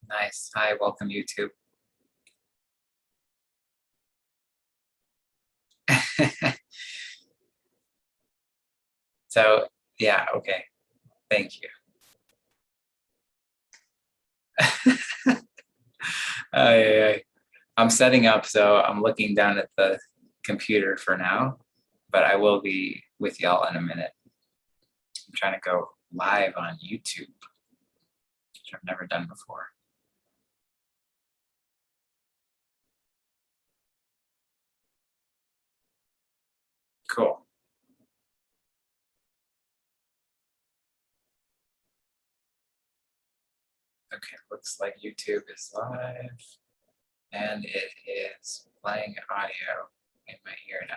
Nice. Hi, welcome YouTube. So, yeah, okay. Thank you. I, I'm setting up, so I'm looking down at the computer for now, but I will be with y'all in a minute. I'm trying to go live on YouTube, which I've never done before. Cool. Okay, looks like YouTube is live, and it is playing audio in my ear now.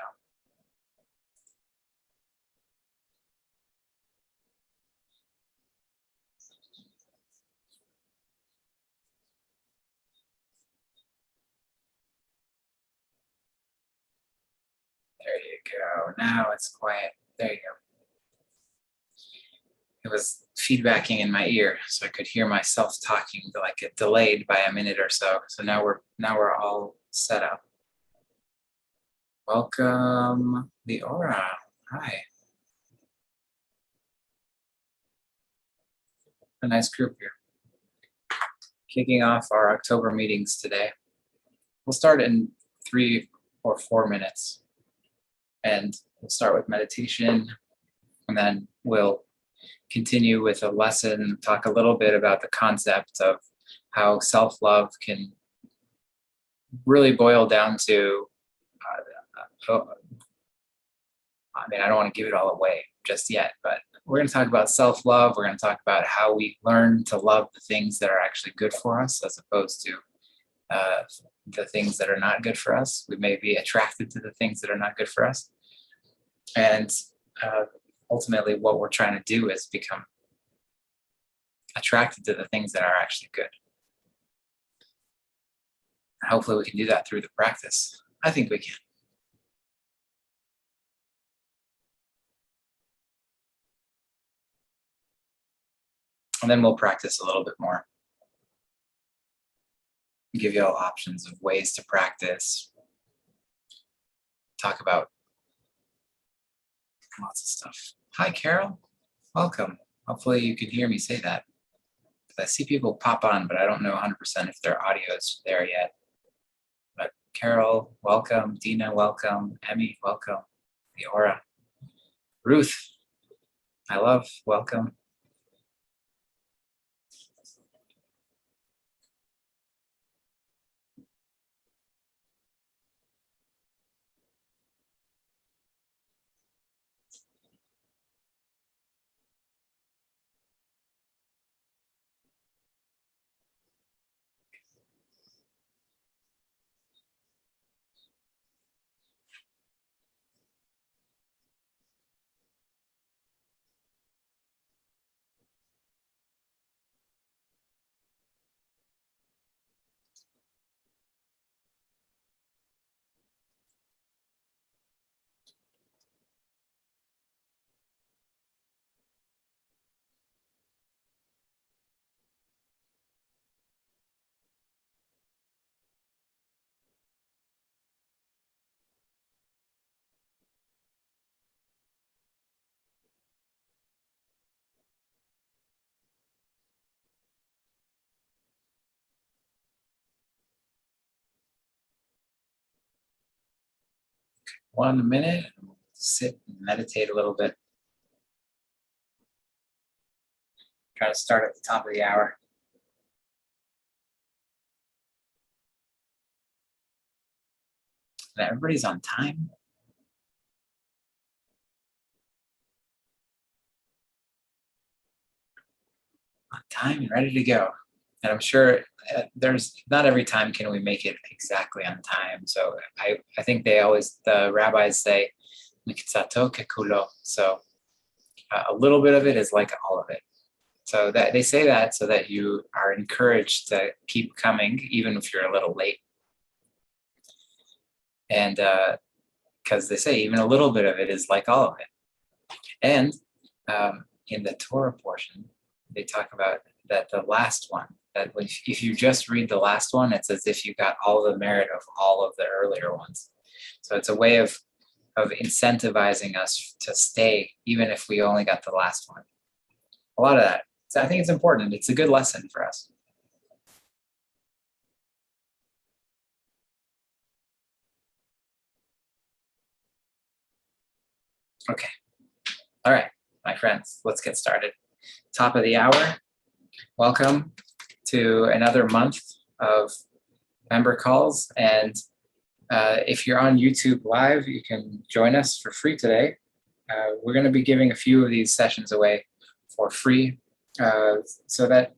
There you go. Now it's quiet. There you go. It was feedbacking in my ear, so I could hear myself talking, like it delayed by a minute or so. So now we're all set up. Welcome, the Aura. Hi. A nice group here. Kicking off our October meetings today. We'll start in 3 or 4 minutes, and we'll start with meditation, and then we'll continue with a lesson, talk a little bit about the concept of how self-love can really boil down to, I don't want to give it all away just yet, but we're going to talk about self-love. We're going to talk about how we learn to love the things that are actually good for us as opposed to the things that are not good for us. We may be attracted to the things that are not good for us. And ultimately, what we're trying to do is become attracted to the things that are actually good. And hopefully, we can do that through the practice. I think we can. And then we'll practice a little bit more. Give you all options of ways to practice. Talk about lots of stuff. Hi, Carol. Welcome. Hopefully you can hear me say that. I see people pop on, but I don't know 100% if their audio is there yet. But Carol, welcome. Dina, welcome. Emmy, welcome. The Aura. Ruth, I love, welcome. One minute, sit and meditate a little bit. Try to start at the top of the hour. And everybody's on time. On time and ready to go. And I'm sure there's not every time can we make it exactly on time. So I think the rabbis say, "Mikitzato kekulo." So a little bit of it is like all of it. So that they say that so that you are encouraged to keep coming, even if you're a little late. And because they say even a little bit of it is like all of it. And in the Torah portion, they talk about that the last one, that if you just read the last one, it's as if you got all the merit of all of the earlier ones. So it's a way of incentivizing us to stay, even if we only got the last one. A lot of that. So I think it's important. It's a good lesson for us. Okay. All right, my friends, let's get started. Top of the hour. Welcome to another month of member calls. And if you're on YouTube Live, you can join us for free today. We're going to be giving a few of these sessions away for free so that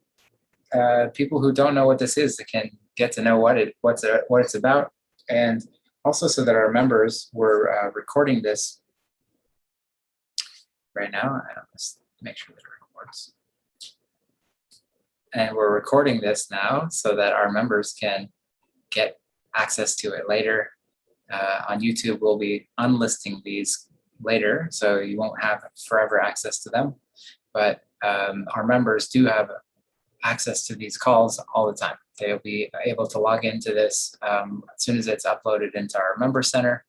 people who don't know what this is can get to know what it's about. And also so that our members, we're recording this right now. Let's make sure that it records. And we're recording this now so that our members can get access to it later. On YouTube, we'll be unlisting these later, so you won't have forever access to them. But our members do have access to these calls all the time. They'll be able to log into this as soon as it's uploaded into our member center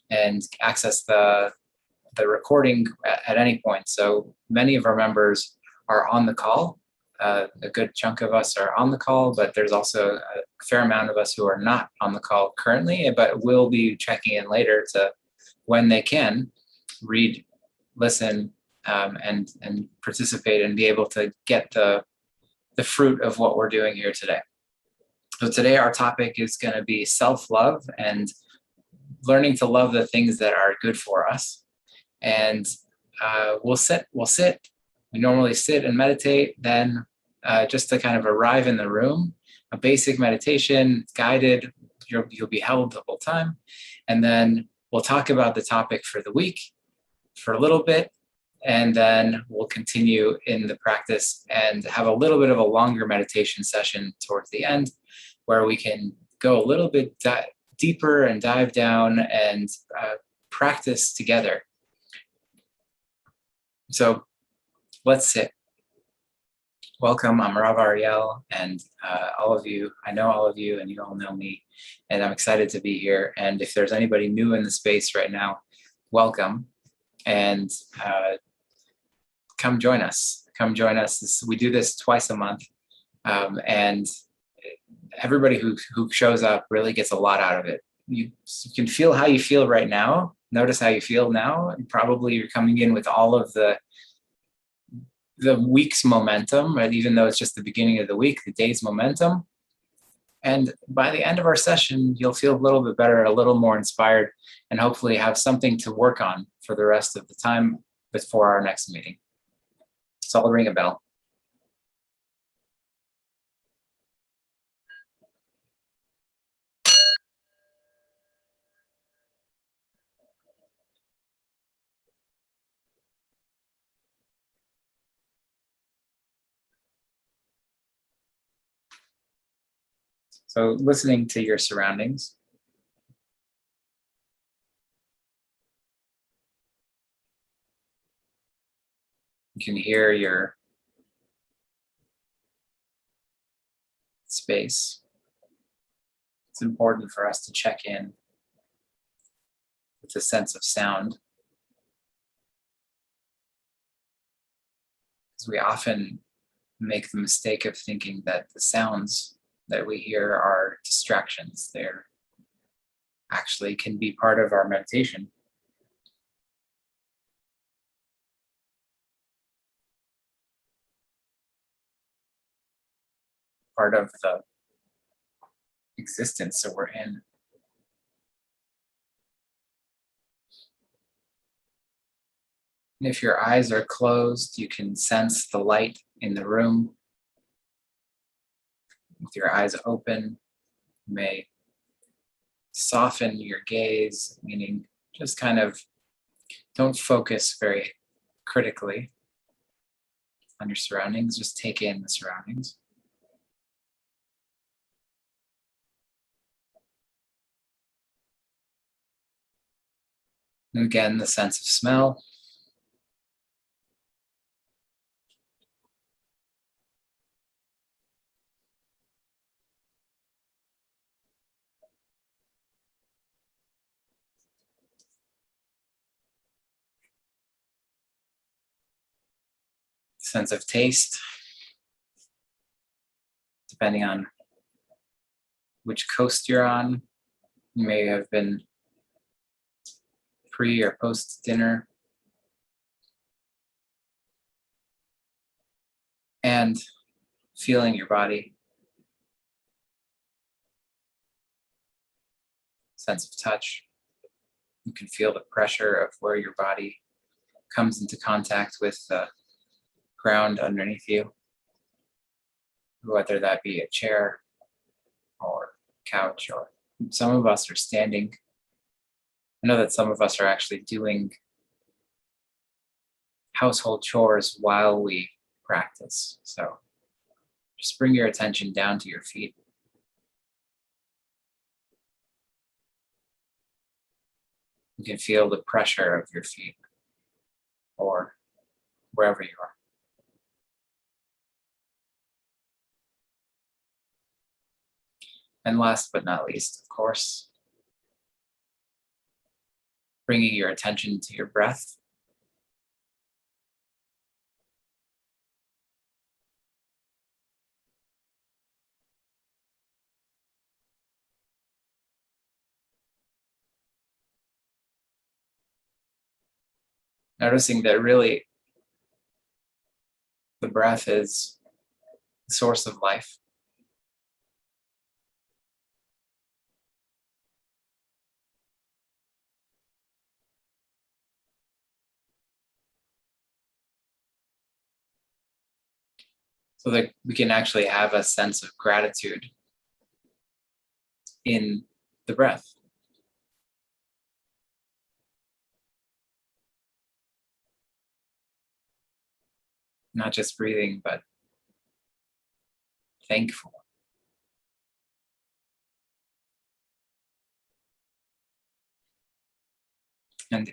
and access the recording at any point. So many of our members are on the call. A good chunk of us are on the call, but there's also a fair amount of us who are not on the call currently, but will be checking in later to, when they can, read, listen, and participate and be able to get the fruit of what we're doing here today. So today our topic is going to be self-love and learning to love the things that are good for us. And we'll sit. We normally sit and meditate, then just to kind of arrive in the room, a basic meditation, guided, you'll be held the whole time. And then we'll talk about the topic for the week for a little bit, and then we'll continue in the practice and have a little bit of a longer meditation session towards the end where we can go a little bit deeper and dive down and practice together. So let's sit. Welcome, I'm Rav Ariel, and all of you, I know all of you, and you all know me, and I'm excited to be here. And if there's anybody new in the space right now, welcome, and come join us. Come join us. We do this twice a month, and everybody who shows up really gets a lot out of it. You can feel how you feel right now. Notice how you feel now, and probably you're coming in with all of the week's momentum, right? Even though it's just the beginning of the week, the day's momentum. And by the end of our session, you'll feel a little bit better, a little more inspired, and hopefully have something to work on for the rest of the time before our next meeting. So I'll ring a bell. So listening to your surroundings. You can hear your space. It's important for us to check in with a sense of sound, because we often make the mistake of thinking that the sounds that we hear are distractions. They're actually can be part of our meditation. Part of the existence that we're in. And if your eyes are closed, you can sense the light in the room. With your eyes open, you may soften your gaze, meaning just kind of don't focus very critically on your surroundings, just take in the surroundings. And again, the sense of smell. sense of taste, depending on which coast you're on. You may have been pre or post dinner. And feeling your body, sense of touch. You can feel the pressure of where your body comes into contact with the ground underneath you, whether that be a chair or couch, or some of us are standing. I know that some of us are actually doing household chores while we practice. So just bring your attention down to your feet. You can feel the pressure of your feet or wherever you are. And last but not least, of course, bringing your attention to your breath. Noticing that really the breath is the source of life. So that we can actually have a sense of gratitude in the breath. Not just breathing, but thankful. And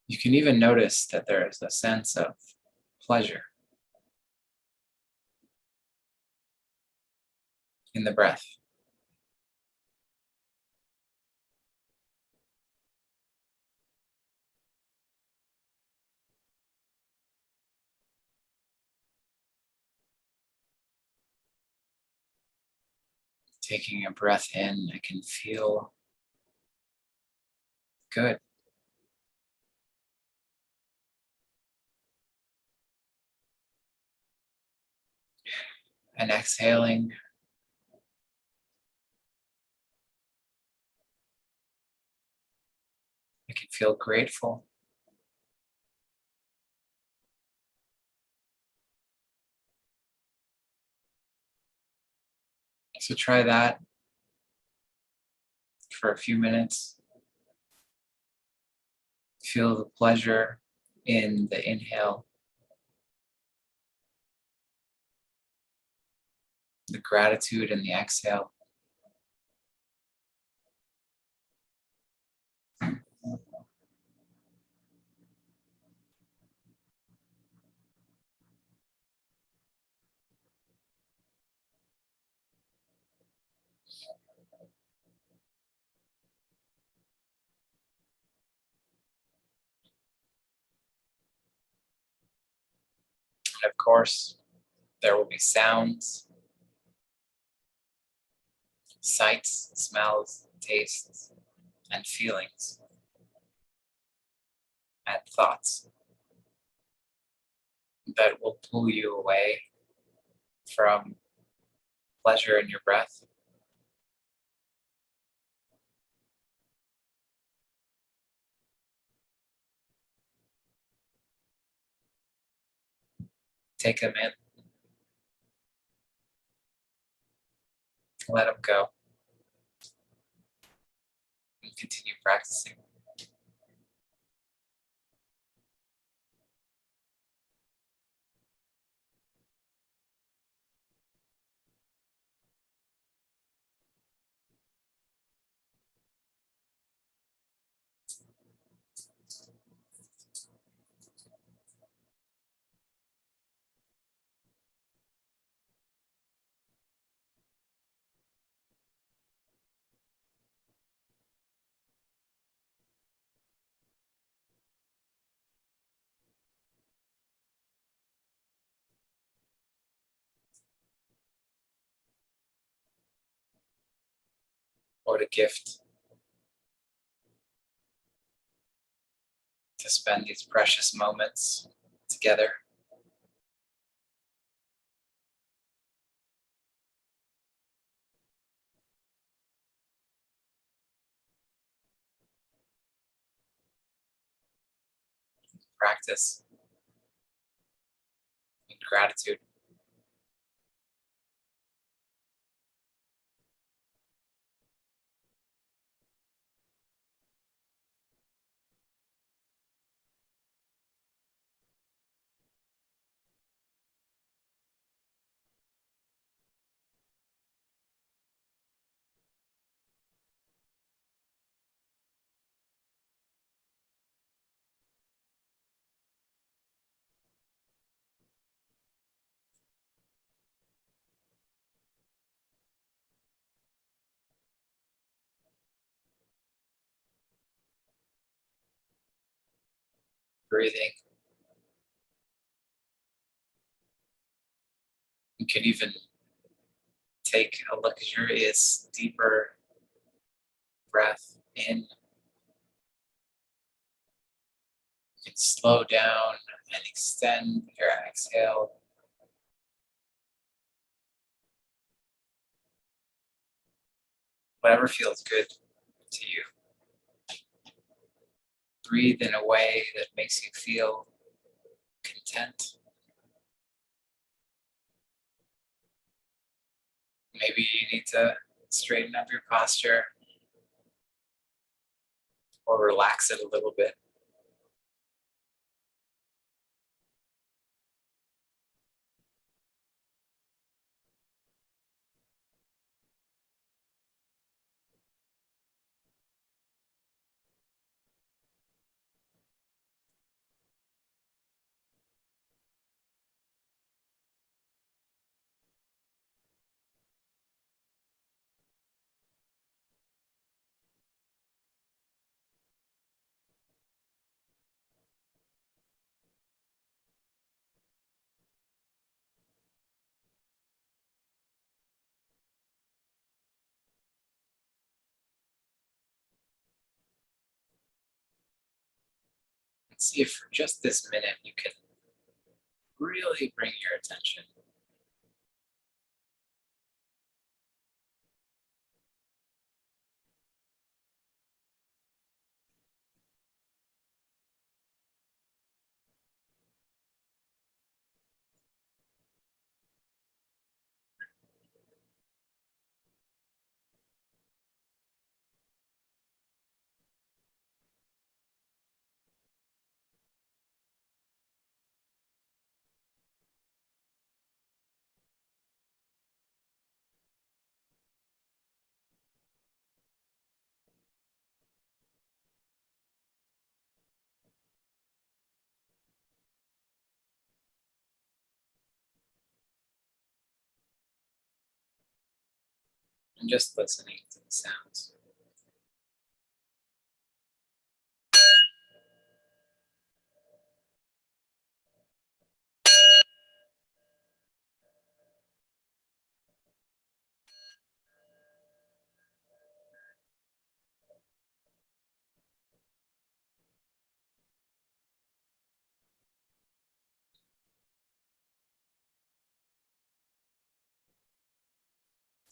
you can even notice that there is a sense of pleasure in the breath. Taking a breath in, I can feel good. And exhaling, I can feel grateful. So try that for a few minutes. Feel the pleasure in the inhale, the gratitude in the exhale. And of course, there will be sounds, sights, smells, tastes, and feelings, and thoughts that will pull you away from pleasure in your breath. Take them in, let them go, and continue practicing. What a gift to spend these precious moments together. Practice and gratitude. Breathing. You can even take a luxurious, deeper breath in. You can slow down and extend your exhale. Whatever feels good to you. Breathe in a way that makes you feel content. Maybe you need to straighten up your posture or relax it a little bit. And see if for just this minute you can really bring your attention and just listening to the sounds.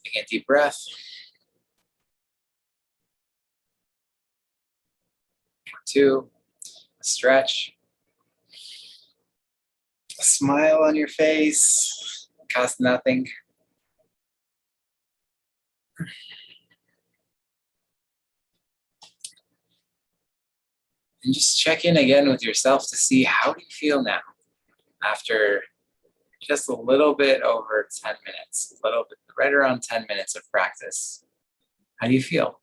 Taking a deep breath. Two, a stretch. A smile on your face, costs nothing. And just check in again with yourself to see how do you feel now after just a little bit over 10 minutes, a little bit, right around 10 minutes of practice. How do you feel?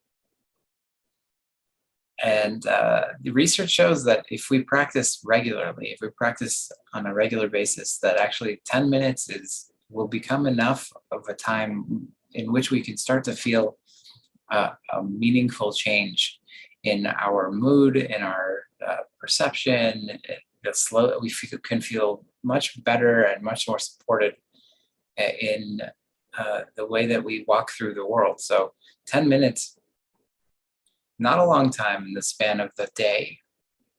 And the research shows that if we practice regularly, if we practice on a regular basis, that actually 10 minutes will become enough of a time in which we can start to feel a meaningful change in our mood, in our perception. Can feel much better and much more supported in the way that we walk through the world. So 10 minutes not a long time in the span of the day,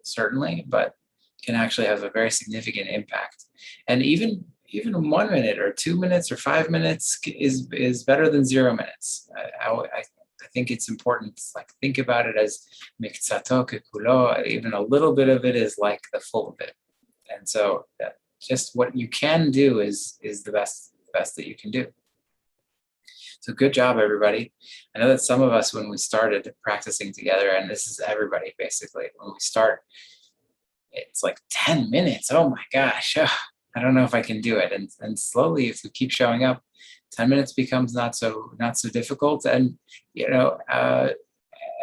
certainly, but can actually have a very significant impact. And even 1 minute or 2 minutes or 5 minutes is better than 0 minutes. I think it's important to like think about it as miksato kekulo. Even a little bit of it is like the full of it. And so just what you can do is the best that you can do. So good job, everybody. I know that some of us, when we started practicing together, and this is everybody basically, when we start, it's like 10 minutes. Oh my gosh. I don't know if I can do it. And slowly, if we keep showing up, 10 minutes becomes not so difficult. And,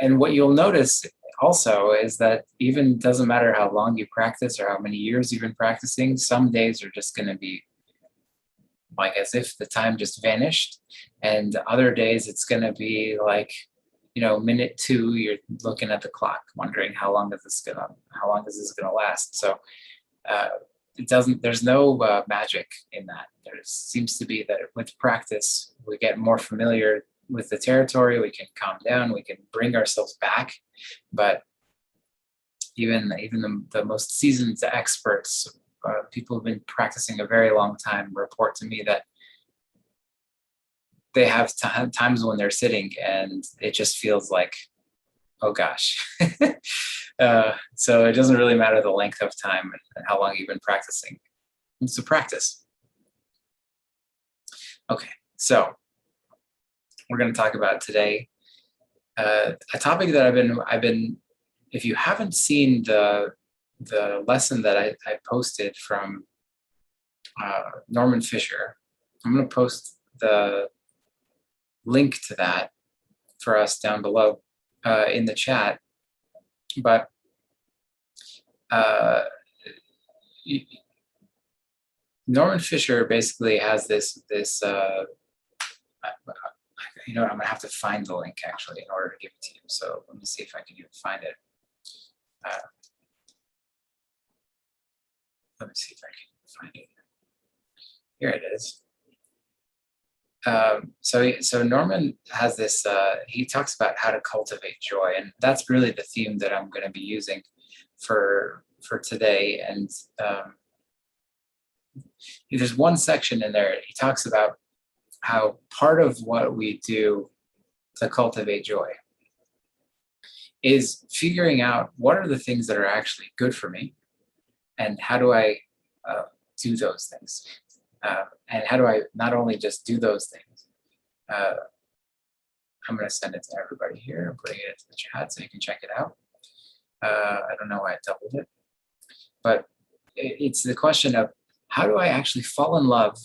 and what you'll notice also is that even doesn't matter how long you practice or how many years you've been practicing, some days are just going to be like as if the time just vanished. And other days it's going to be like, minute 2, you're looking at the clock, wondering how long is this gonna last. So there's no magic in that. There seems to be that with practice, we get more familiar with the territory, we can calm down, we can bring ourselves back. But even the most seasoned experts, people who've been practicing a very long time, report to me that they have times when they're sitting and it just feels like, oh gosh. So it doesn't really matter the length of time and how long you've been practicing. It's a practice. Okay, so we're going to talk about today a topic that I've been. If you haven't seen the lesson that I posted from Norman Fischer, I'm going to post the link to that for us down below in the chat. But Norman Fischer basically has this I'm gonna have to find the link actually in order to give it to you. So let me see if I can even find it. Let me see if I can find it. Here it is. So Norman has this, he talks about how to cultivate joy, and that's really the theme that I'm going to be using for today. And there's one section in there, he talks about how part of what we do to cultivate joy is figuring out what are the things that are actually good for me, and how do I do those things. And how do I not only just do those things? I'm going to send it to everybody here. I'm putting it into the chat so you can check it out. I don't know why I doubled it. But it's the question of how do I actually fall in love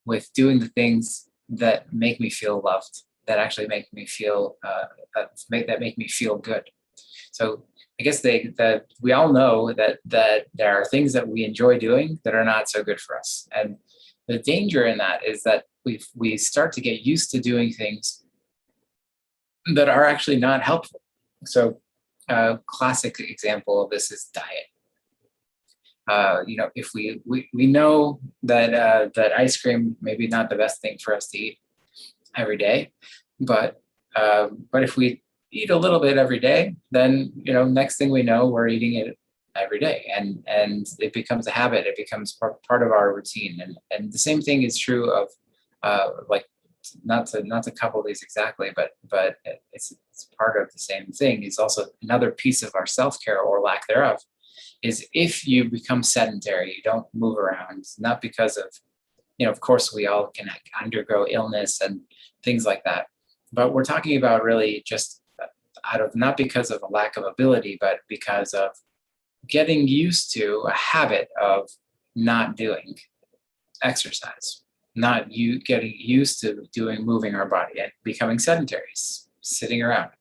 with doing the things that make me feel loved, that actually make me feel, that make me feel good. So I guess that we all know that there are things that we enjoy doing that are not so good for us. And the danger in that is that we start to get used to doing things that are actually not helpful. So a classic example of this is diet. If we know that that ice cream maybe not the best thing for us to eat every day, but if we eat a little bit every day, then next thing we know, we're eating it every day, and it becomes a habit. It becomes part of our routine, and the same thing is true of like not to couple these exactly, but it's part of the same thing. It's also another piece of our self-care or lack thereof. Is if you become sedentary, you don't move around, not because of, of course we all can undergo illness and things like that, but we're talking about really just out of, not because of a lack of ability, but because of getting used to a habit of not doing exercise, not getting used to moving our body and becoming sedentary, sitting around.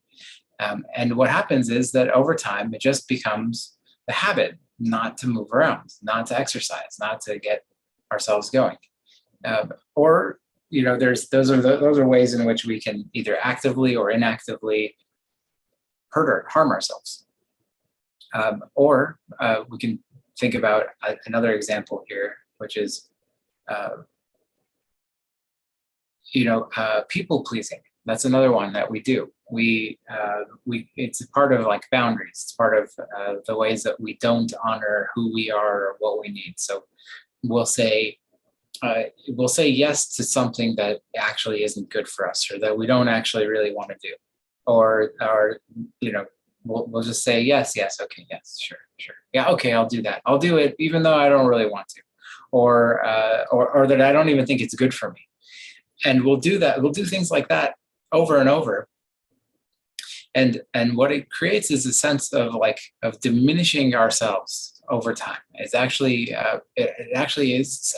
And what happens is that over time, it just becomes the habit not to move around, not to exercise, not to get ourselves going. Or those are ways in which we can either actively or inactively harm ourselves. Or we can think about another example here, which is people pleasing. That's another one that we do. It's a part of like boundaries. It's part of the ways that we don't honor who we are or what we need. So we'll say yes to something that actually isn't good for us, or that we don't actually really want to do, or we'll just say yes, okay, yes, sure, yeah, okay, I'll do that. I'll do it even though I don't really want to, or that I don't even think it's good for me. And we'll do that. We'll do things like that over and over. And what it creates is a sense of diminishing ourselves over time. It's actually it actually is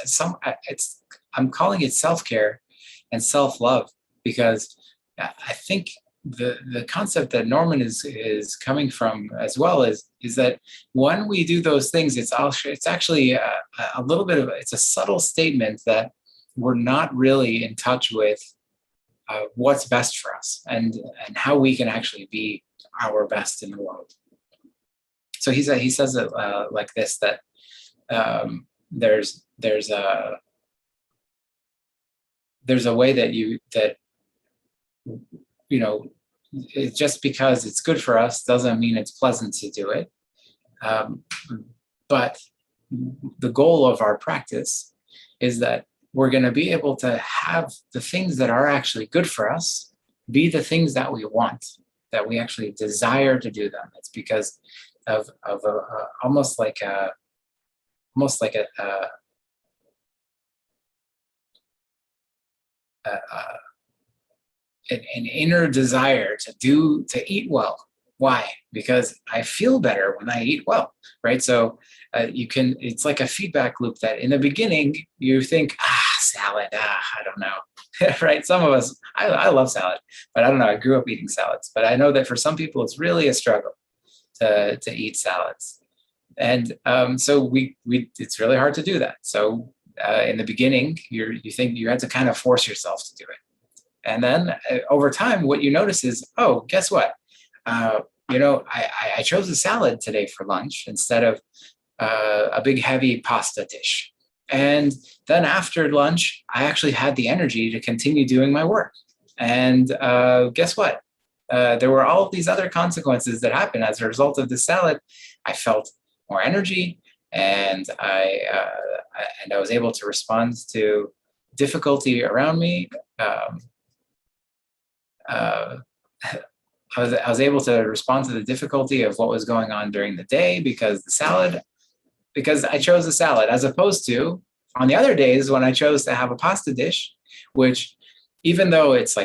I'm calling it self-care and self-love, because I think the concept that Norman is coming from as well is that when we do those things, it's actually a little bit of it's a subtle statement that we're not really in touch with what's best for us and how we can actually be our best in the world. So he says it like this, that there's a way that it's just because it's good for us doesn't mean it's pleasant to do it. But the goal of our practice is that we're going to be able to have the things that are actually good for us be the things that we want, that we actually desire to do them. It's because of almost like an inner desire to eat well. Why? Because I feel better when I eat well, right? So it's like a feedback loop that in the beginning you think, salad, I don't know, right? Some of us, I love salad, but I don't know, I grew up eating salads, but I know that for some people it's really a struggle to eat salads. And so it's really hard to do that. So in the beginning, you think you had to kind of force yourself to do it. And then over time, what you notice is, oh, guess what? I chose a salad today for lunch instead of a big heavy pasta dish. And then after lunch, I actually had the energy to continue doing my work. And guess what? There were all of these other consequences that happened as a result of the salad. I felt more energy, and I was able to respond to difficulty around me. I was able to respond to the difficulty of what was going on during the day because I chose the salad, as opposed to on the other days when I chose to have a pasta dish, which even though it's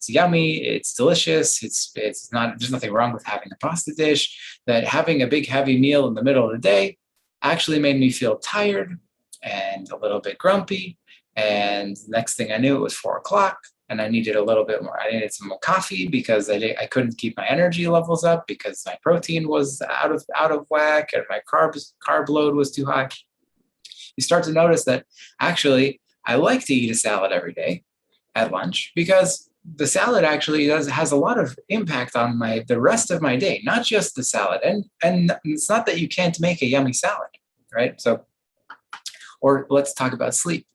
yummy, it's delicious, it's not, there's nothing wrong with having a pasta dish, that having a big heavy meal in the middle of the day actually made me feel tired and a little bit grumpy. And next thing I knew, it was 4:00. And I needed a little bit more. I needed some more coffee because I couldn't keep my energy levels up because my protein was out of whack and my carb load was too high. You start to notice that actually I like to eat a salad every day at lunch, because the salad actually has a lot of impact on the rest of my day, not just the salad. And it's not that you can't make a yummy salad, right? So, or let's talk about sleep.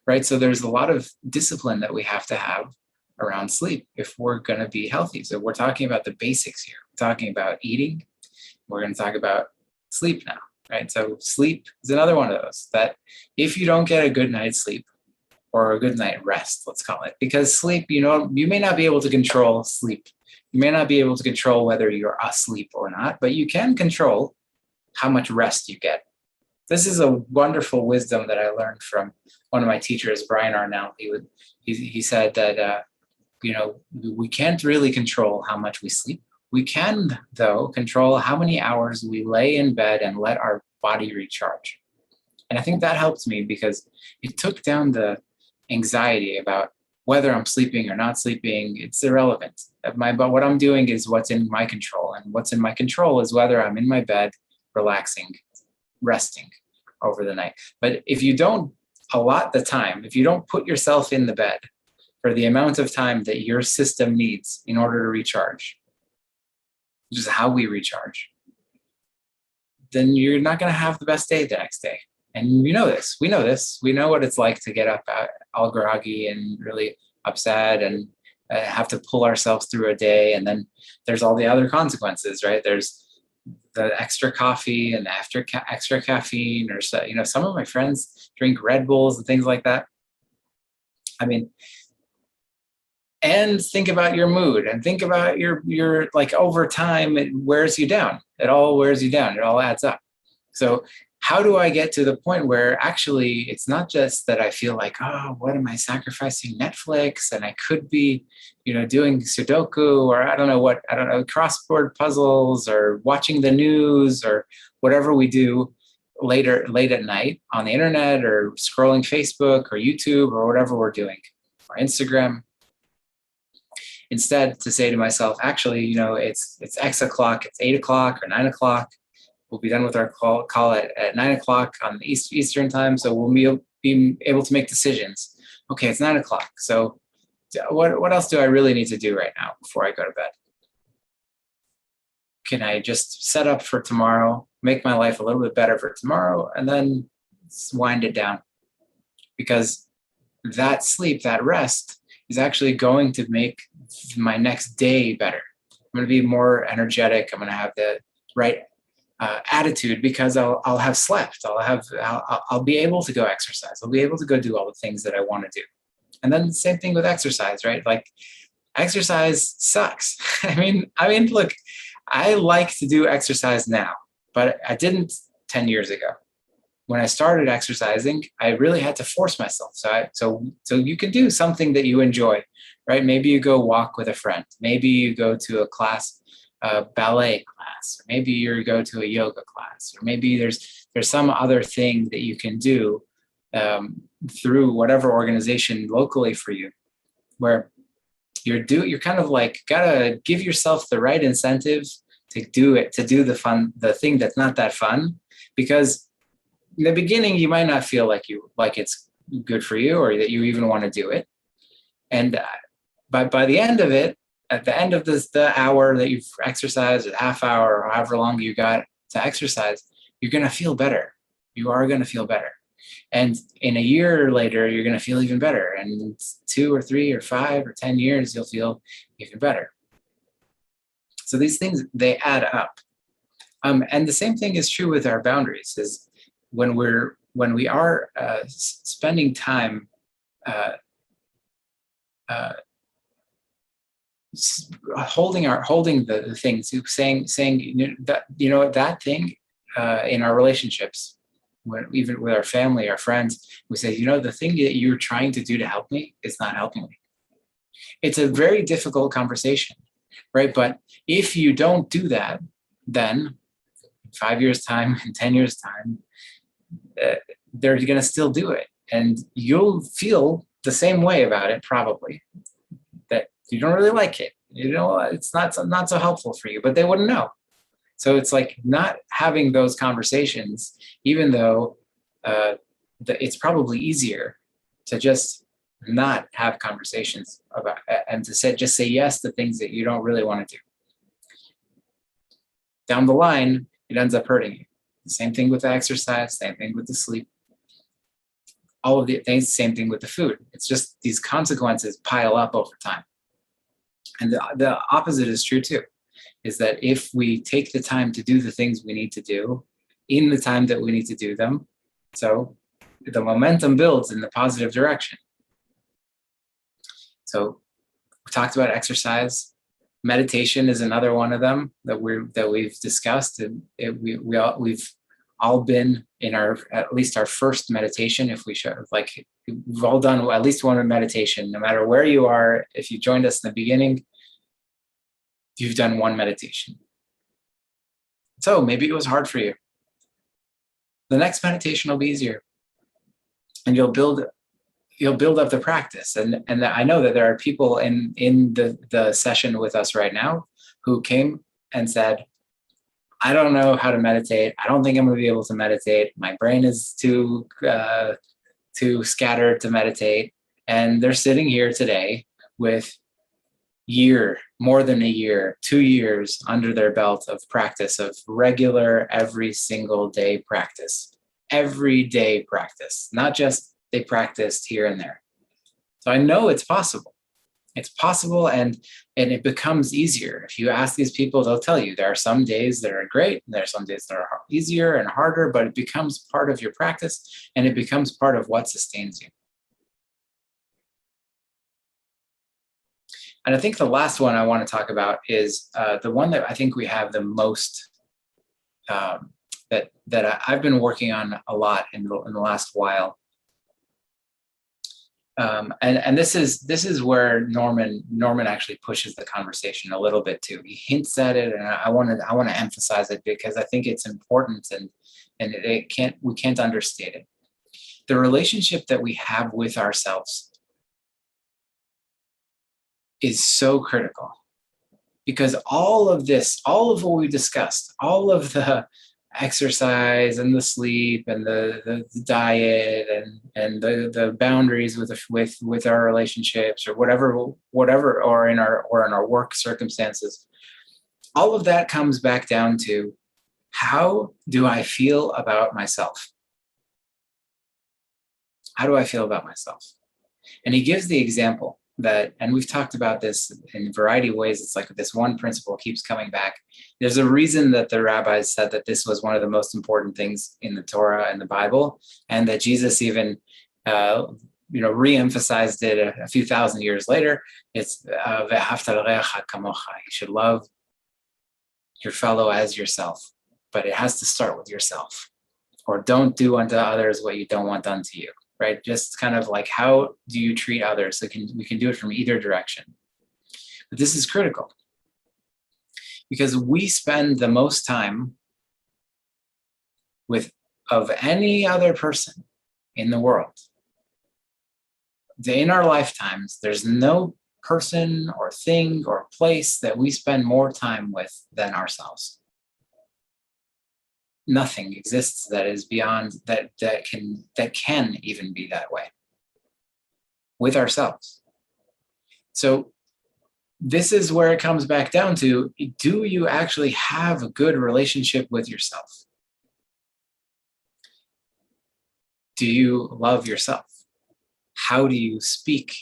Right. So there's a lot of discipline that we have to have around sleep if we're going to be healthy. So we're talking about the basics here. We're talking about eating. We're going to talk about sleep now. Right. So sleep is another one of those that if you don't get a good night's sleep or a good night rest, let's call it, because sleep, you may not be able to control sleep. You may not be able to control whether you're asleep or not, but you can control how much rest you get. This is a wonderful wisdom that I learned from one of my teachers, Rav Ariel. He said that we can't really control how much we sleep. We can, though, control how many hours we lay in bed and let our body recharge. And I think that helped me because it took down the anxiety about whether I'm sleeping or not sleeping. It's irrelevant. But what I'm doing is what's in my control, and what's in my control is whether I'm in my bed, relaxing, resting over the night. But if you don't allot the time, if you don't put yourself in the bed for the amount of time that your system needs in order to recharge, which is how we recharge, then you're not going to have the best day the next day. And we know this. We know what it's like to get up all groggy and really upset and have to pull ourselves through a day. And then there's all the other consequences, right? There's the extra coffee and the extra caffeine, or so, some of my friends drink Red Bulls and things like that. I mean, and think about your mood and think about your like over time, it wears you down. It all wears you down. It all adds up. So how do I get to the point where actually it's not just that I feel like, oh, what am I sacrificing Netflix? And I could be, doing Sudoku, or I don't know, crossword puzzles, or watching the news, or whatever we do late at night on the internet, or scrolling Facebook or YouTube, or whatever we're doing, or Instagram. Instead, to say to myself, actually, it's X o'clock, it's 8 o'clock or 9 o'clock. We'll be done with our call at 9 o'clock on the Eastern time. So we'll be able to make decisions. Okay, it's 9 o'clock. So what else do I really need to do right now before I go to bed? Can I just set up for tomorrow, make my life a little bit better for tomorrow, and then wind it down? Because that sleep, that rest, is actually going to make my next day better. I'm going to be more energetic. I'm going to have the right attitude because I'll have slept. I'll be able to go exercise. I'll be able to go do all the things that I want to do. And then the same thing with exercise, right? Like, exercise sucks. I mean, look, I like to do exercise now, but I didn't 10 years ago. When I started exercising, I really had to force myself. So you can do something that you enjoy, right? Maybe you go walk with a friend. Maybe you go to a class, a ballet class, or maybe you go to a yoga class, or maybe there's some other thing that you can do through whatever organization locally for you, where you're kind of like gotta give yourself the right incentive to do the thing that's not that fun, because in the beginning you might not feel like it's good for you, or that you even want to do it. And by the end of it, at the end of the hour that you've exercised, or the half hour, or however long you got to exercise, you're going to feel better. You are going to feel better. And in a year later, you're going to feel even better. And in 2 or 3 or 5 or 10 years, you'll feel even better. So these things, they add up. And the same thing is true with our boundaries, is when we are spending time holding the things, saying that thing in our relationships, even with our family, our friends, we say, the thing that you're trying to do to help me is not helping me. It's a very difficult conversation, right? But if you don't do that, then 5 years time, in 10 years time, they're going to still do it, and you'll feel the same way about it, probably, that you don't really like it. It's not so helpful for you, but they wouldn't know. So it's like not having those conversations, even though it's probably easier to just not have conversations about, and to just say yes to things that you don't really want to do. Down the line, it ends up hurting you. The same thing with the exercise, same thing with the sleep. All of the things, same thing with the food. It's just these consequences pile up over time. And the opposite is true too, is that if we take the time to do the things we need to do in the time that we need to do them, so the momentum builds in the positive direction. So we talked about exercise. Meditation is another one of them that we've discussed, and we've all been in at least our first meditation. If we should, like, we've all done at least one meditation, no matter where you are. If you joined us in the beginning, you've done one meditation. So maybe it was hard for you. The next meditation will be easier, and you'll build up the practice. And I know that there are people in the session with us right now who came and said, I don't know how to meditate. I don't think I'm going to be able to meditate. My brain is too scattered to meditate. And they're sitting here today with more than a year, 2 years under their belt of practice, of regular, every single day practice, everyday practice, not just they practiced here and there. So I know it's possible. It's possible, and it becomes easier. If you ask these people, they'll tell you there are some days that are great, and there are some days that are easier and harder, but it becomes part of your practice, and it becomes part of what sustains you. And I think the last one I want to talk about is the one that I think we have the most, that I've been working on a lot in the last while. And this is where Norman actually pushes the conversation a little bit too. He hints at it, and I want to emphasize it because I think it's important, and we can't understate it. The relationship that we have with ourselves is so critical, because all of what we discussed, all of the exercise and the sleep and the diet and the boundaries with our relationships or whatever or in our work circumstances, all of that comes back down to, how do I feel about myself? How do I feel about myself? And he gives the example that, and we've talked about this in a variety of ways, it's like this one principle keeps coming back. There's a reason that the rabbis said that this was one of the most important things in the Torah and the Bible, and that Jesus even re-emphasized it a few thousand years later. It's ve'ahavta l'reacha kamocha. You should love your fellow as yourself, but it has to start with yourself. Or don't do unto others what you don't want done to you. Right? Just kind of like, how do you treat others? So we can do it from either direction. But this is critical, because we spend the most time of any other person in the world. In our lifetimes, there's no person or thing or place that we spend more time with than ourselves. Nothing exists that is beyond that can even be that way with ourselves. So this is where it comes back down to, do you actually have a good relationship with yourself? Do you love yourself? How do you speak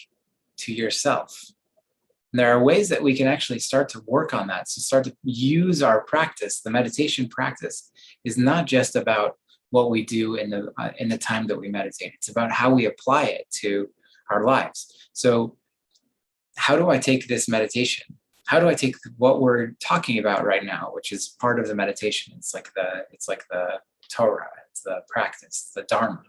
to yourself? And there are ways that we can actually start to work on that. So start to use our practice. The meditation practice is not just about what we do in the time that we meditate. It's about how we apply it to our lives. So how do I take this meditation? How do I take what we're talking about right now, which is part of the meditation? It's like the Torah, it's the practice, the Dharma.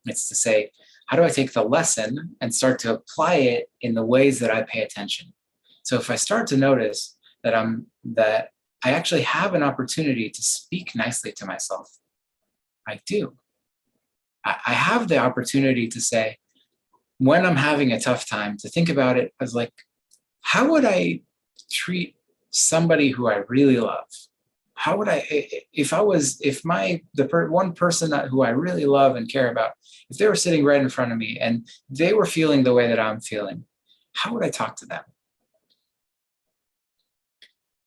It's to say, how do I take the lesson and start to apply it in the ways that I pay attention? So if I start to notice that I actually have an opportunity to speak nicely to myself, I do. I have the opportunity to say, when I'm having a tough time, to think about it as like, how would I treat somebody who I really love? How would one person who I really love and care about, if they were sitting right in front of me and they were feeling the way that I'm feeling, how would I talk to them?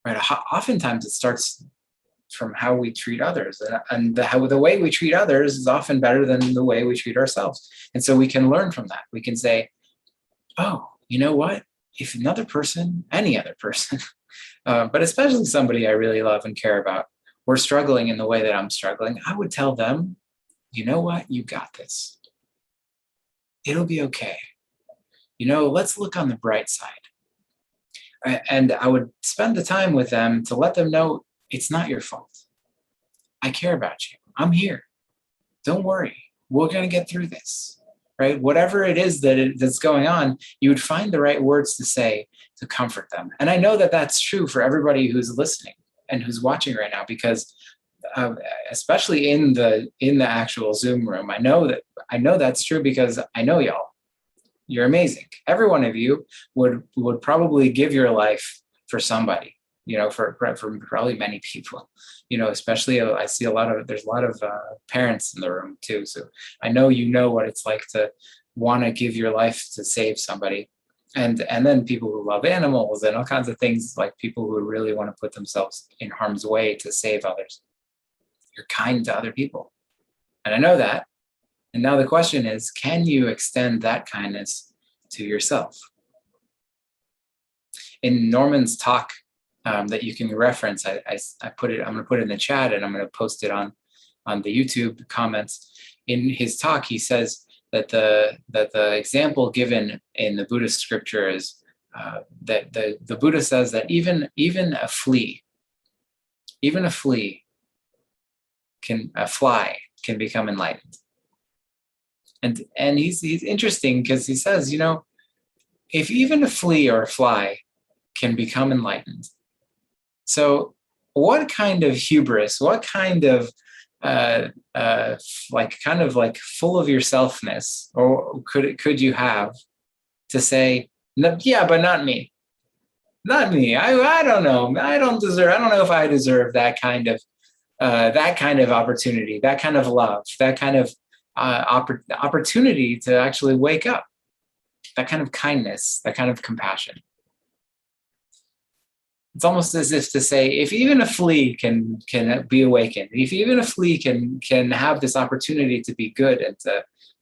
Right? Oftentimes it starts from how we treat others, and the way we treat others is often better than the way we treat ourselves. And so we can learn from that. We can say, oh, you know what? If another person, any other person, but especially somebody I really love and care about, we're struggling in the way that I'm struggling, I would tell them, you know what? You got this. It'll be okay. Let's look on the bright side. And I would spend the time with them to let them know it's not your fault. I care about you. I'm here. Don't worry. We're going to get through this, right? Whatever it is that's going on, you would find the right words to say to comfort them. And I know that that's true for everybody who's listening and who's watching right now, because especially in the actual Zoom room, I know that's true, because I know y'all. You're amazing. Every one of you would probably give your life for somebody, for probably many people, especially there's a lot of parents in the room too. So I know what it's like to want to give your life to save somebody. And then people who love animals and all kinds of things, like people who really want to put themselves in harm's way to save others. You're kind to other people. And I know that. And now the question is, can you extend that kindness to yourself? in Norman's talk that you can reference, I put it. I'm going to put it in the chat, and I'm going to post it on the YouTube comments. In his talk, he says that the example given in the Buddhist scripture is that the Buddha says that even a fly can become enlightened. And he's interesting because he says, if even a flea or a fly can become enlightened, so what kind of hubris, what kind of like full of yourselfness, or could you have to say, no, yeah, but not me. Not me. I don't know. I don't know if I deserve that kind of opportunity, that kind of love, that kind of opportunity to actually wake up, that kind of kindness, that kind of compassion. It's almost as if to say, if even a flea can be awakened, if even a flea can have this opportunity to be good and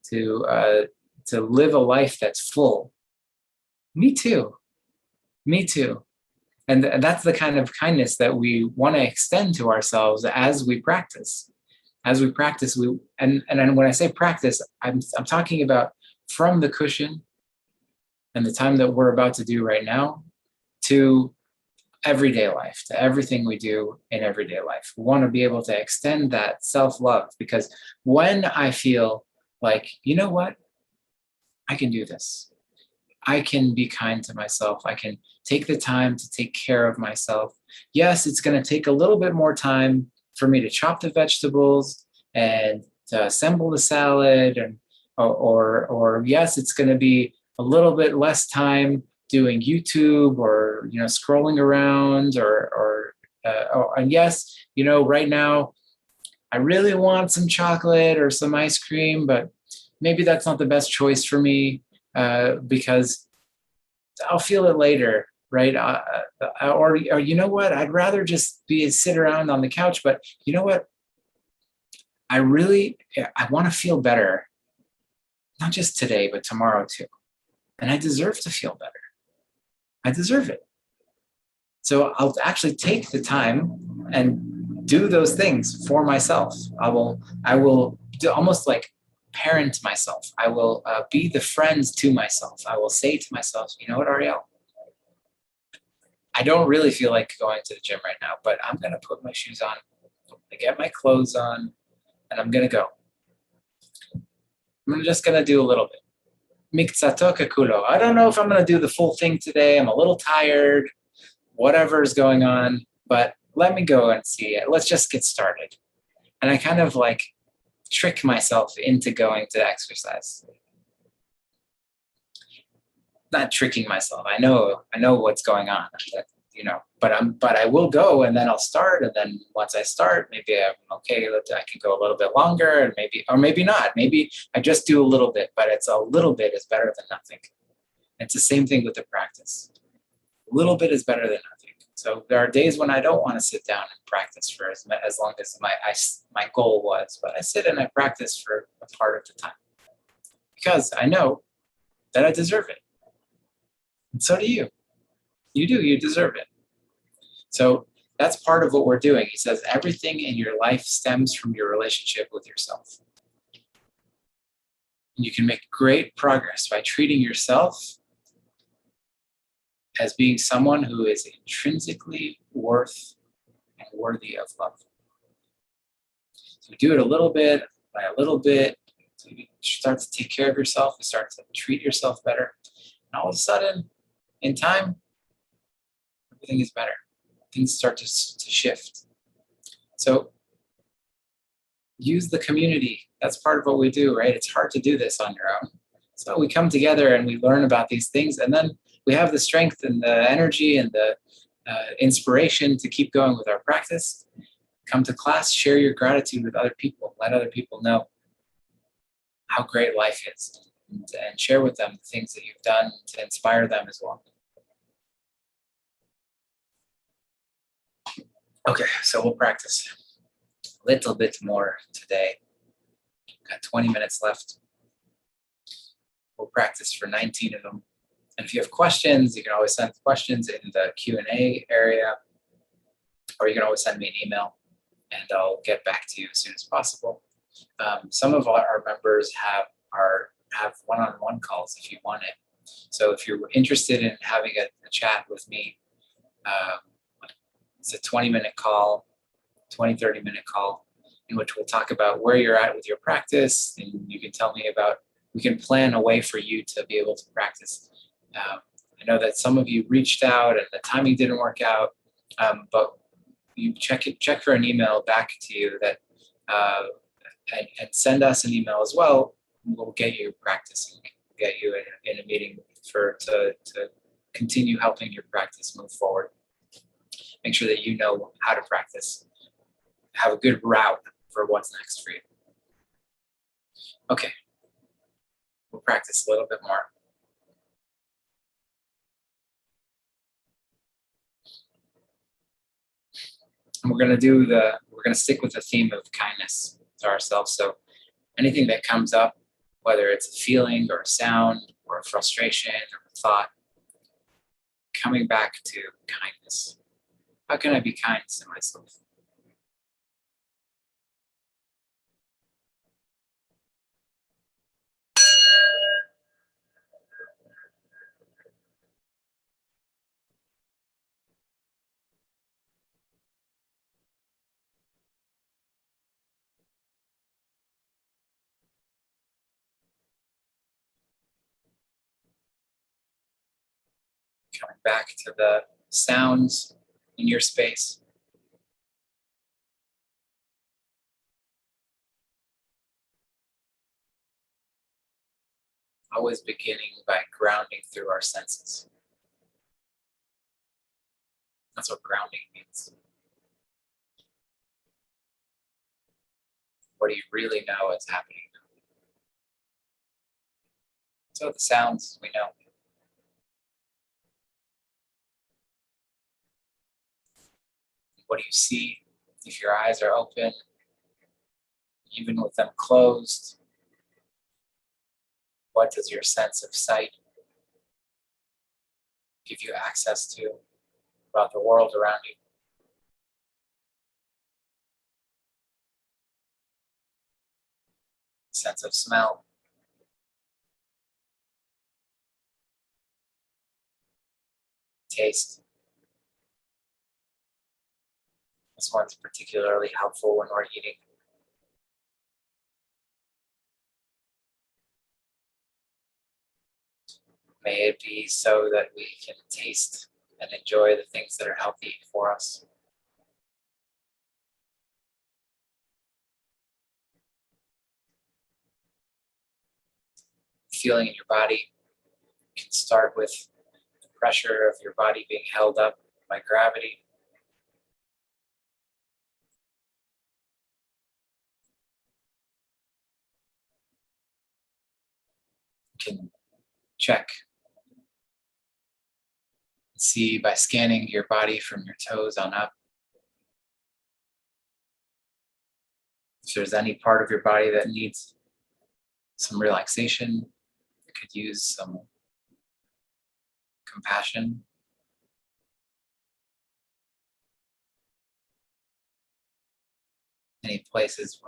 to live a life that's full, me too. And that's the kind of kindness that we want to extend to ourselves as we practice. And when I say practice, I'm talking about from the cushion and the time that we're about to do right now to everyday life, to everything we do in everyday life. We want to be able to extend that self-love, because when I feel like, you know what, I can do this. I can be kind to myself. I can take the time to take care of myself. Yes, it's going to take a little bit more time for me to chop the vegetables and to assemble the salad, or yes, it's going to be a little bit less time doing YouTube or scrolling around, and yes, right now I really want some chocolate or some ice cream, but maybe that's not the best choice for me because I'll feel it later, right? Or you know what? I'd rather just sit around on the couch, but you know what? I want to feel better, not just today, but tomorrow too. And I deserve to feel better. I deserve it. So I'll actually take the time and do those things for myself. I will do almost like parent myself. I will be the friend to myself. I will say to myself, you know what, Ariel? I don't really feel like going to the gym right now, but I'm going to put my shoes on, I get my clothes on, and I'm going to go. I'm just going to do a little bit. Mikzato kakulo. I don't know if I'm going to do the full thing today. I'm a little tired, whatever is going on, but let me go and see it. Let's just get started. And I kind of like trick myself into going to exercise. Not tricking myself. I know what's going on, but I will go, and then I'll start. And then once I start, maybe I'm okay. I can go a little bit longer, and maybe not. Maybe I just do a little bit, but it's a little bit is better than nothing. It's the same thing with the practice. A little bit is better than nothing. So there are days when I don't want to sit down and practice for as long as my goal was, but I sit and I practice for a part of the time because I know that I deserve it. And so do you. You deserve it. So that's part of what we're doing. He says everything in your life stems from your relationship with yourself. And you can make great progress by treating yourself as being someone who is intrinsically worth and worthy of love. So do it a little bit by a little bit. So you start to take care of yourself. You start to treat yourself better. And all of a sudden, in time, everything is better. Things start to shift. So use the community. That's part of what we do, right? It's hard to do this on your own. So we come together and we learn about these things, and then we have the strength and the energy and the inspiration to keep going with our practice. Come to class, share your gratitude with other people. Let other people know how great life is, and share with them the things that you've done to inspire them as well. Okay, so we'll practice a little bit more today. Got 20 minutes left. We'll practice for 19 of them. And if you have questions, you can always send questions in the Q&A area, or you can always send me an email, and I'll get back to you as soon as possible. Some of our members have one-on-one calls if you want it. So if you're interested in having a chat with me, it's a 20-minute call, 30-minute call, in which we'll talk about where you're at with your practice, and you can tell me about, we can plan a way for you to be able to practice. I know that some of you reached out and the timing didn't work out, but you check for an email back to you that, and send us an email as well. We'll get you practicing, get you in a meeting to continue helping your practice move forward. Make sure that you know how to practice, have a good route for what's next for you. Okay, we'll practice a little bit more. And we're gonna stick with the theme of kindness to ourselves. So anything that comes up, whether it's a feeling or a sound or a frustration or a thought, coming back to kindness. How can I be kind to myself? Coming back to the sounds in your space. Always beginning by grounding through our senses. That's what grounding means. What do you really know is happening? So the sounds we know. What do you see if your eyes are open, even with them closed? What does your sense of sight give you access to about the world around you? Sense of smell. Taste. This one's particularly helpful when we're eating. May it be so that we can taste and enjoy the things that are healthy for us. Feeling in your body can start with the pressure of your body being held up by gravity. You can check, see by scanning your body from your toes on up. If there's any part of your body that needs some relaxation, it could use some compassion. Any places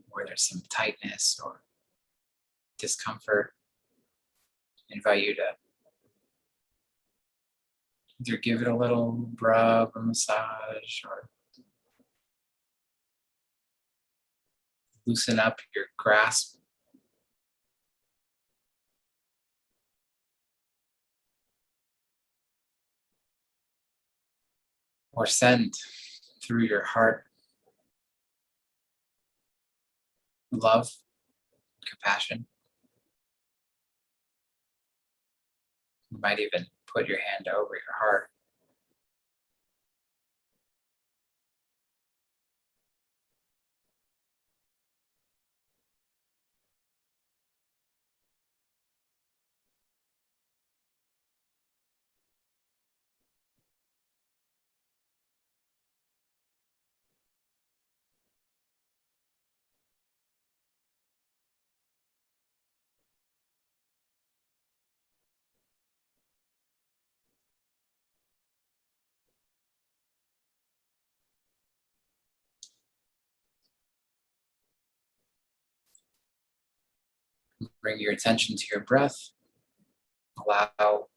where there's some tightness or discomfort, I invite you to either give it a little rub or massage, or loosen up your grasp. Or send through your heart love, compassion. You might even put your hand over your heart. Bring your attention to your breath. Allow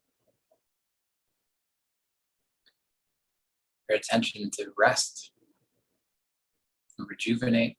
your attention to rest and rejuvenate.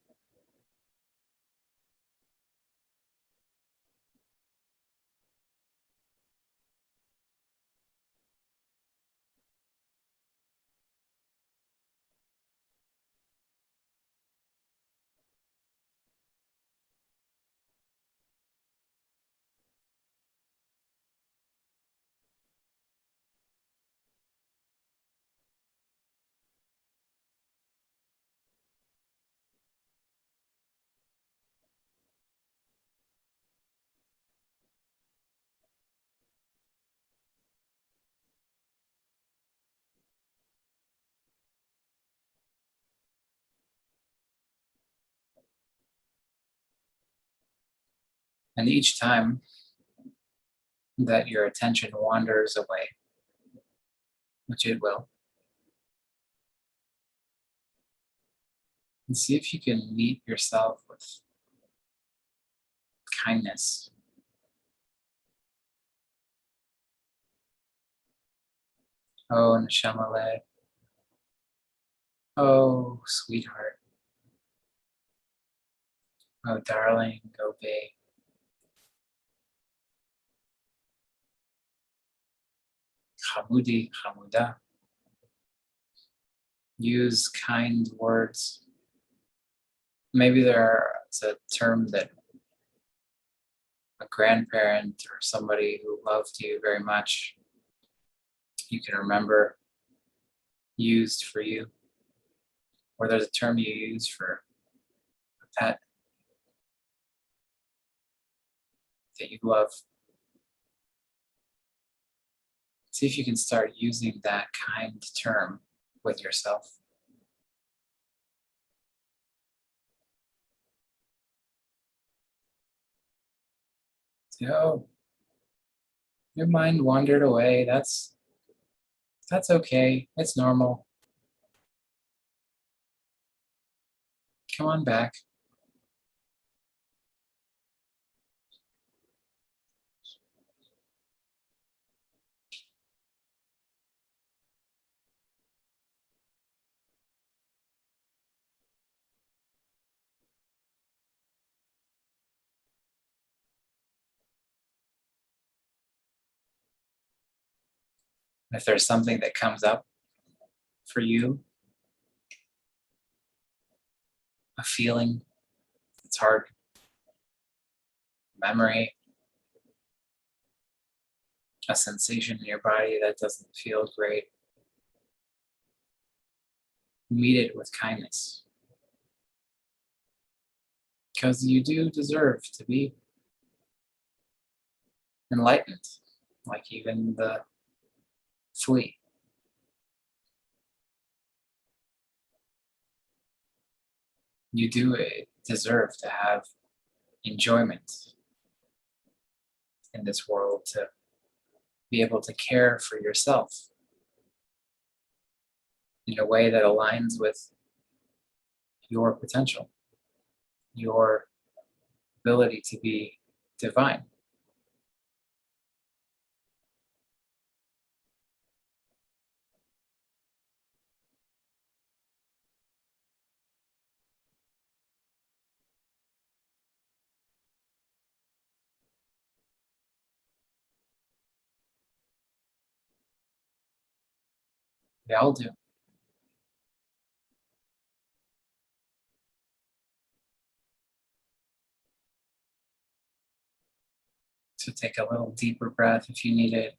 And each time that your attention wanders away, which it will, and see if you can meet yourself with kindness. Oh, Neshamale. Oh, sweetheart. Oh, darling, oh, babe. Hamudi, Hamuda. Use kind words. Maybe it's a term that a grandparent or somebody who loved you very much, you can remember, used for you. Or there's a term you use for a pet that you love. See if you can start using that kind term with yourself. Say, oh, your mind wandered away. That's okay. It's normal. Come on back. If there's something that comes up for you, a feeling that's hard, memory, a sensation in your body that doesn't feel great, meet it with kindness. Because you do deserve to be enlightened, like even the flea. You do deserve to have enjoyment in this world, to be able to care for yourself in a way that aligns with your potential, your ability to be divine. They all do. So take a little deeper breath if you need it.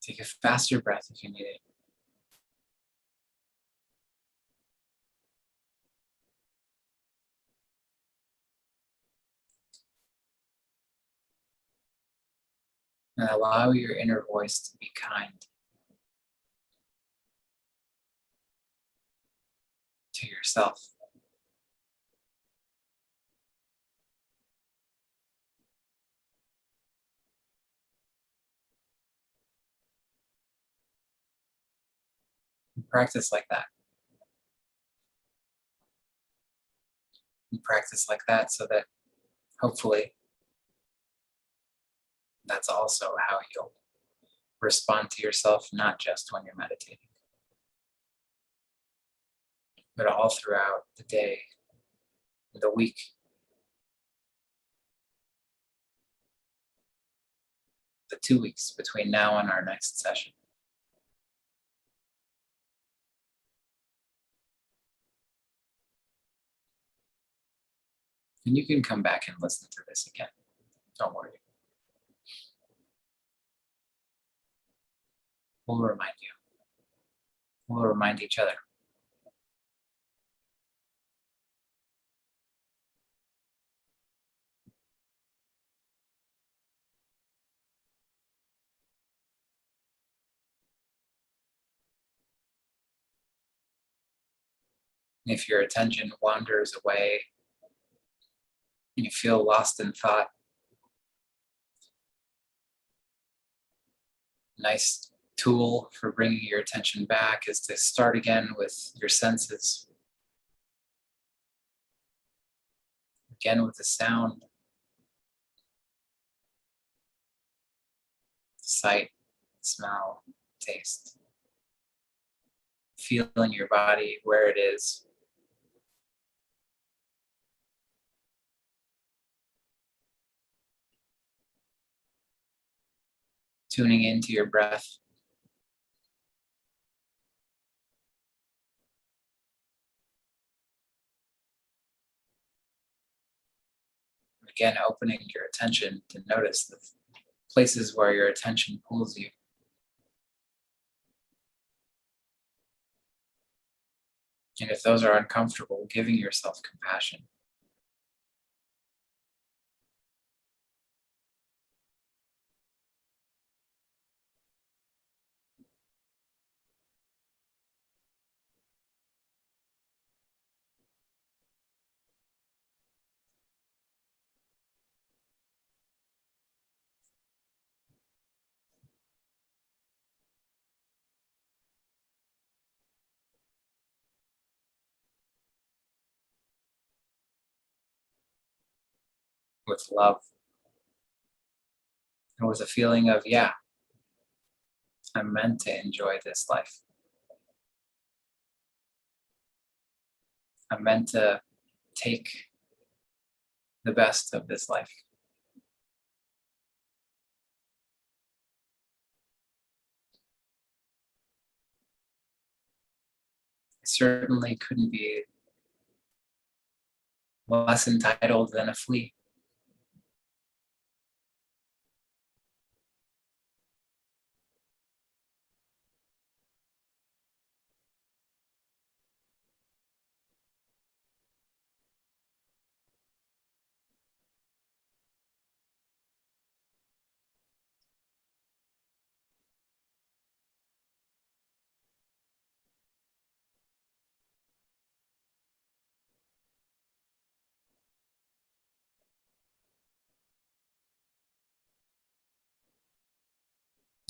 Take a faster breath if you need it. And allow your inner voice to be kind to yourself. Practice like that. And practice like that so that hopefully that's also how you'll respond to yourself, not just when you're meditating, but all throughout the day, the week. The 2 weeks between now and our next session. And you can come back and listen to this again. Don't worry. We'll remind you. We'll remind each other. If your attention wanders away, you feel lost in thought, nice tool for bringing your attention back is to start again with your senses. Again with the sound, sight, smell, taste. Feeling your body where it is. Tuning into your breath. Again, opening your attention to notice the places where your attention pulls you. And if those are uncomfortable, giving yourself compassion. With love. And with a feeling of, yeah, I'm meant to enjoy this life. I'm meant to take the best of this life. I certainly couldn't be less entitled than a flea.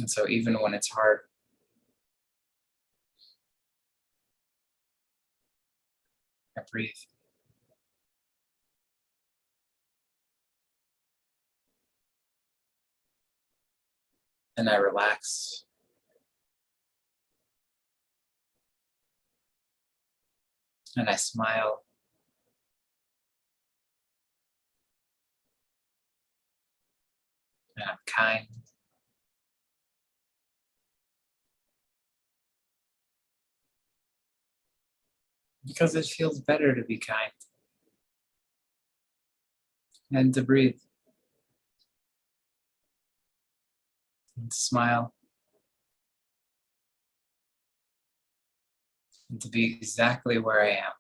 And so even when it's hard, I breathe. And I relax. And I smile. And I'm kind. Because it feels better to be kind and to breathe and to smile and to be exactly where I am.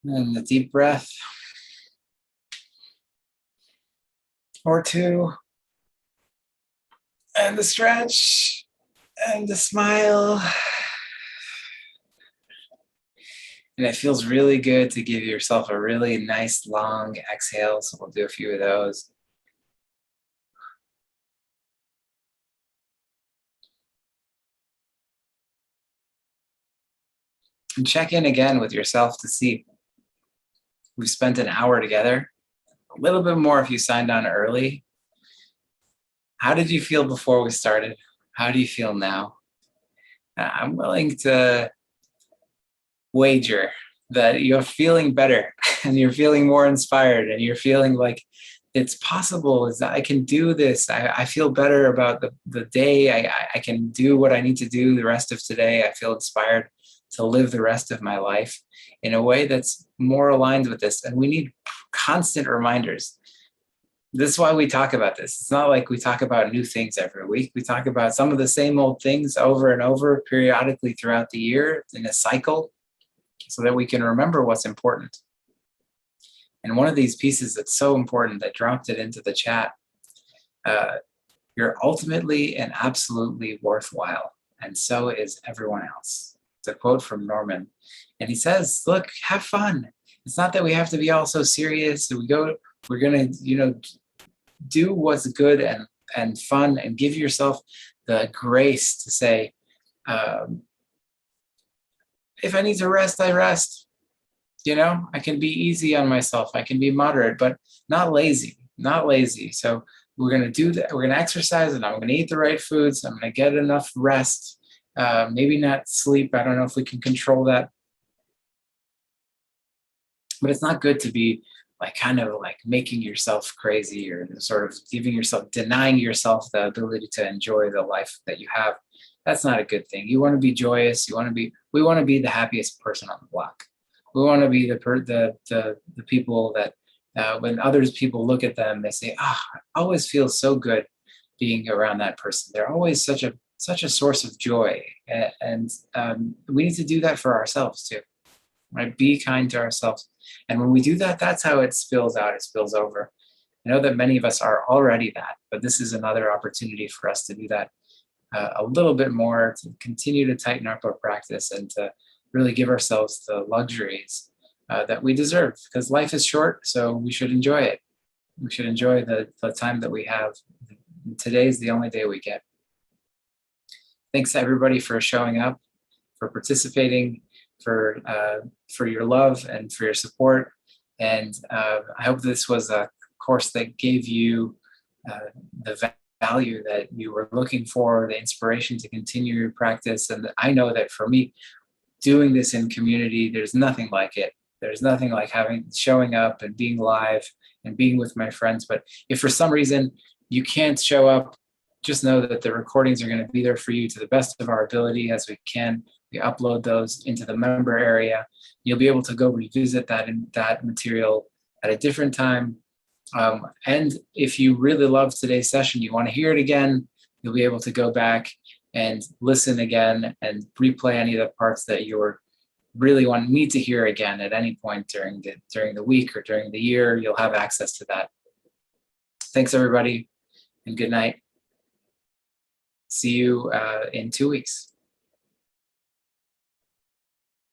And a deep breath. Or two. And the stretch. And the smile. And it feels really good to give yourself a really nice long exhale. So we'll do a few of those. And check in again with yourself to see. We've spent an hour together. A little bit more if you signed on early. How did you feel before we started? How do you feel now? I'm willing to wager that you're feeling better and you're feeling more inspired and you're feeling like it's possible, is that I can do this. I feel better about the day. I can do what I need to do the rest of today. I feel inspired to live the rest of my life in a way that's more aligned with this. And we need constant reminders. This is why we talk about this. It's not like we talk about new things every week. We talk about some of the same old things over and over periodically throughout the year in a cycle so that we can remember what's important. And one of these pieces that's so important that dropped it into the chat, you're ultimately and absolutely worthwhile, and so is everyone else. It's a quote from Norman. And he says, look, have fun. It's not that we have to be all so serious. We're going to, do what's good and fun, and give yourself the grace to say, if I need to rest, I rest. I can be easy on myself. I can be moderate, but not lazy. So we're going to do that. We're going to exercise, and I'm going to eat the right foods. I'm going to get enough rest. Maybe not sleep. I don't know if we can control that. But it's not good to be kind of making yourself crazy, or sort of denying yourself the ability to enjoy the life that you have. That's not a good thing. You want to be joyous. We want to be the happiest person on the block. We want to be the people that when people look at them, they say, I always feel so good being around that person. They're always such a source of joy. And we need to do that for ourselves too, right? Be kind to ourselves. And when we do that, that's how it spills out, it spills over. I know that many of us are already that, but this is another opportunity for us to do that a little bit more, to continue to tighten up our practice and to really give ourselves the luxuries that we deserve, because life is short, so we should enjoy it. We should enjoy the time that we have. Today is the only day we get. Thanks to everybody for showing up, for participating, for your love and for your support. And I hope this was a course that gave you the value that you were looking for, the inspiration to continue your practice. And I know that for me, doing this in community, there's nothing like it. There's nothing like showing up and being live and being with my friends. But if for some reason you can't show up, just know that the recordings are going to be there for you to the best of our ability as we can. We upload those into the member area. You'll be able to go revisit that material at a different time. And if you really loved today's session, you want to hear it again, you'll be able to go back and listen again and replay any of the parts that you really need to hear again at any point during the week or during the year. You'll have access to that. Thanks, everybody, and good night. See you in 2 weeks.